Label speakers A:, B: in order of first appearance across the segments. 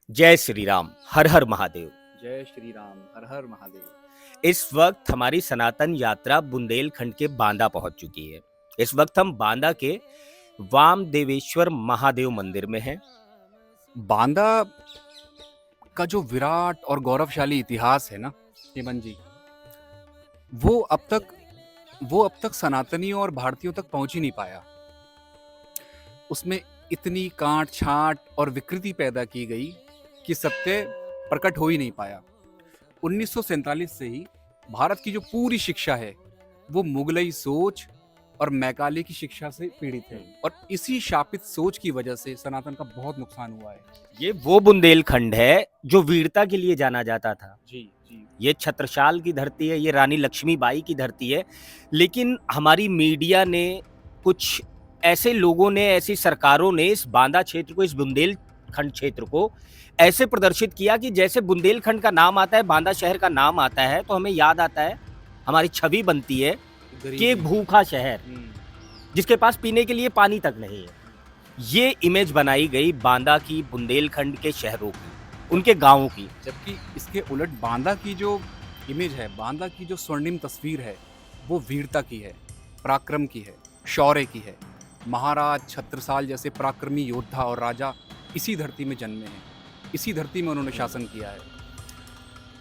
A: जय श्री राम, हर हर महादेव।
B: जय श्री राम, हर हर महादेव।
A: इस वक्त हमारी सनातन यात्रा बुंदेलखंड के बांदा पहुंच चुकी है। इस वक्त हम बांदा के वामदेवेश्वर महादेव मंदिर में हैं।
B: बांदा का जो विराट और गौरवशाली इतिहास है ना हेमंत जी, वो अब तक सनातनियों और भारतीयों तक पहुंच ही नहीं पाया। उसमें इतनी कांट छांट और विकृति पैदा की गई कि सत्य प्रकट हो ही नहीं पाया। 1947 से ही भारत की जो पूरी शिक्षा है वो मुगलई सोच और मैकाले की शिक्षा से पीड़ित है, और इसी शापित सोच की वजह से सनातन का बहुत नुकसान हुआ है।
A: ये वो बुंदेलखंड है जो वीरता के लिए जाना जाता था।
B: जी जी।
A: ये छत्रसाल की धरती है, ये रानी लक्ष्मीबाई की धरती है। लेकिन हमारी मीडिया ने, कुछ ऐसे लोगों ने, ऐसी सरकारों ने इस बांदा क्षेत्र को, इस बुंदेलखंड क्षेत्र को ऐसे प्रदर्शित किया कि जैसे बुंदेलखंड का नाम आता है, बांदा शहर का नाम आता है, तो हमें याद आता है, हमारी छवि बनती है कि एक भूखा शहर जिसके पास पीने के लिए पानी तक नहीं है। ये इमेज बनाई गई बांदा की, बुंदेलखंड के शहरों की, उनके गांवों की।
B: जबकि इसके उलट बांदा की जो इमेज है, बांदा की जो स्वर्णिम तस्वीर है, वो वीरता की है, पराक्रम की है, शौर्य की है। महाराज छत्रसाल जैसे पराक्रमी योद्धा और राजा इसी धरती में जन्मे हैं, इसी धरती में उन्होंने शासन किया है।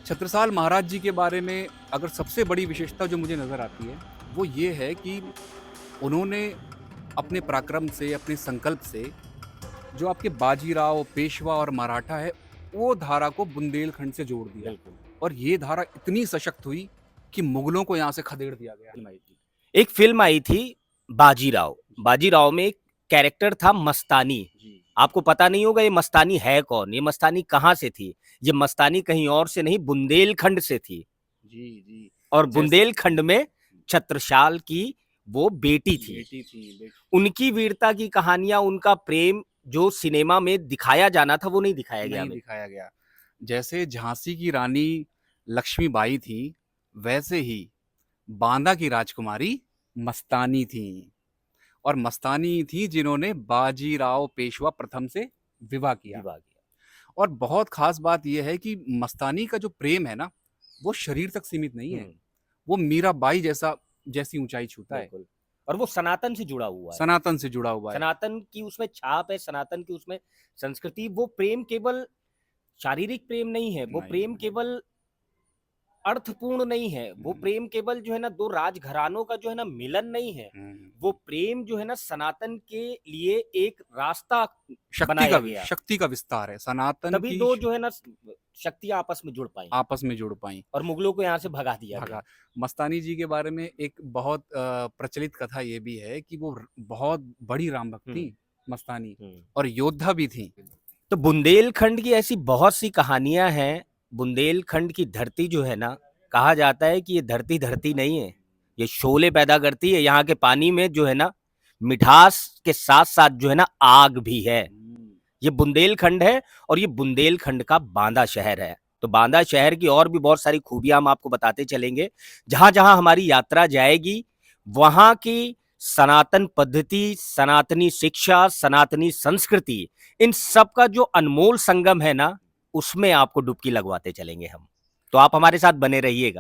B: छत्रसाल महाराज जी के बारे में अगर सबसे बड़ी विशेषता जो मुझे नज़र आती है वो ये है कि उन्होंने अपने पराक्रम से, अपने संकल्प से, जो आपके बाजीराव, पेशवा और मराठा है, वो धारा को बुंदेलखंड से जोड़ दिया। और ये धारा इतनी सशक्त हुई कि मुगलों को यहाँ से खदेड़ दिया गया।
A: एक फिल्म आई थी बाजीराव। बाजीराव में एक कैरेक्टर था मस्तानी। आपको पता नहीं होगा ये मस्तानी है कौन, ये मस्तानी कहाँ से थी। ये मस्तानी कहीं और से नहीं, बुंदेलखंड से थी।
B: जी जी।
A: और बुंदेलखंड में छत्रसाल की वो बेटी थी। उनकी वीरता की कहानियां, उनका प्रेम जो सिनेमा में दिखाया जाना था वो नहीं दिखाया गया।
B: जैसे झांसी की रानी लक्ष्मीबाई थी, वैसे ही बांदा की राजकुमारी मस्तानी थी। और मस्तानी थी जिन्होंने बाजीराव पेशवा प्रथम से विवाह किया। और बहुत खास बात यह है कि मस्तानी का जो प्रेम है ना, वो शरीर तक सीमित नहीं है, वो मीराबाई जैसी ऊंचाई छूता है।
A: और वो सनातन से जुड़ा हुआ है,
B: सनातन से जुड़ा हुआ है।
A: सनातन की उसमें छाप है, सनातन की उसमें संस्कृति। वो प्रेम केवल शारीरिक प्रेम नहीं है, वो प्रेम केवल अर्थपूर्ण नहीं है, वो प्रेम केवल जो है ना दो राजघरानों का जो है ना मिलन नहीं है। वो प्रेम जो है ना सनातन के लिए एक रास्ता बनाया गया,
B: शक्ति का विस्तार है। सनातन
A: तभी दो जो है ना शक्तियां आपस में जुड़ पाई और मुगलों को यहाँ से भगा दिया गया।
B: मस्तानी जी के बारे में एक बहुत प्रचलित कथा ये भी है कि वो बहुत बड़ी राम भक्त थी मस्तानी, और योद्धा भी थी।
A: तो बुंदेलखंड की ऐसी बहुत सी कहानियां हैं। बुंदेलखंड की धरती जो है ना, कहा जाता है कि ये धरती धरती नहीं है, ये शोले पैदा करती है। यहाँ के पानी में जो है ना मिठास के साथ साथ जो है ना आग भी है। ये बुंदेलखंड है और ये बुंदेलखंड का बांदा शहर है। तो बांदा शहर की और भी बहुत सारी खूबियां हम आपको बताते चलेंगे। जहां जहां हमारी यात्रा जाएगी वहां की सनातन पद्धति, सनातनी शिक्षा, सनातनी संस्कृति, इन सब का जो अनमोल संगम है ना, उसमें आपको डुबकी लगवाते चलेंगे हम। तो आप हमारे साथ बने रहिएगा।